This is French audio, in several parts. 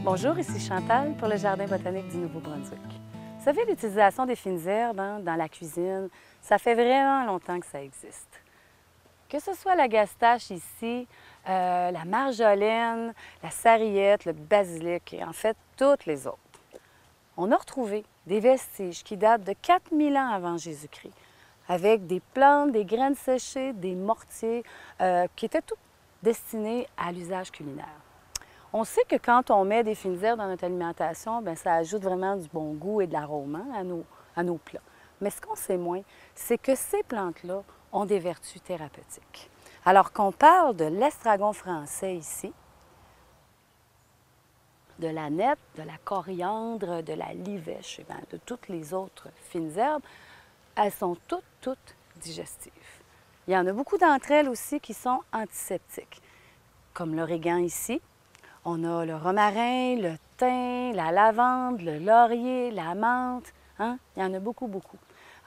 Bonjour, ici Chantal pour le Jardin botanique du Nouveau-Brunswick. Vous savez, l'utilisation des fines herbes dans la cuisine, ça fait vraiment longtemps que ça existe. Que ce soit la gastache ici, la marjolaine, la sarriette, le basilic et en fait toutes les autres. On a retrouvé des vestiges qui datent de 4000 ans avant Jésus-Christ, avec des plantes, des graines séchées, des mortiers, qui étaient tout destinés à l'usage culinaire. On sait que quand on met des fines herbes dans notre alimentation, bien, ça ajoute vraiment du bon goût et de l'arôme à nos plats. Mais ce qu'on sait moins, c'est que ces plantes-là ont des vertus thérapeutiques. Alors qu'on parle de l'estragon français ici, de la nette, de la coriandre, de la livèche, et bien, de toutes les autres fines herbes, elles sont toutes digestives. Il y en a beaucoup d'entre elles aussi qui sont antiseptiques, comme l'origan ici. On a le romarin, le thym, la lavande, le laurier, la menthe. Il y en a beaucoup.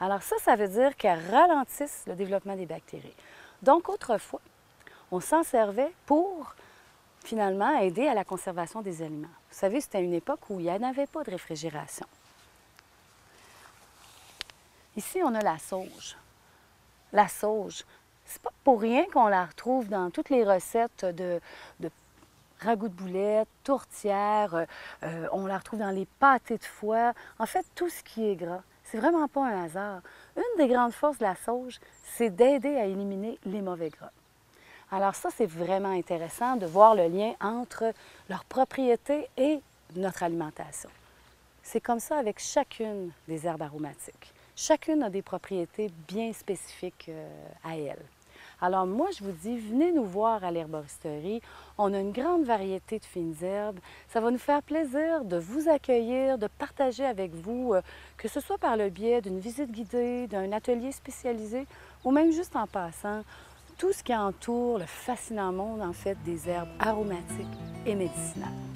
Alors ça veut dire qu'elles ralentissent le développement des bactéries. Donc autrefois, on s'en servait pour finalement aider à la conservation des aliments. Vous savez, c'était une époque où il n'y en avait pas de réfrigération. Ici, on a la sauge. La sauge, c'est pas pour rien qu'on la retrouve dans toutes les recettes de ragoût de boulettes, tourtières, on la retrouve dans les pâtés de foie, en fait, tout ce qui est gras. C'est vraiment pas un hasard. Une des grandes forces de la sauge, c'est d'aider à éliminer les mauvais gras. Alors ça, c'est vraiment intéressant de voir le lien entre leurs propriétés et notre alimentation. C'est comme ça avec chacune des herbes aromatiques. Chacune a des propriétés bien spécifiques à elle. Alors moi, je vous dis, venez nous voir à l'herboristerie. On a une grande variété de fines herbes. Ça va nous faire plaisir de vous accueillir, de partager avec vous, que ce soit par le biais d'une visite guidée, d'un atelier spécialisé ou même juste en passant, tout ce qui entoure le fascinant monde, en fait, des herbes aromatiques et médicinales.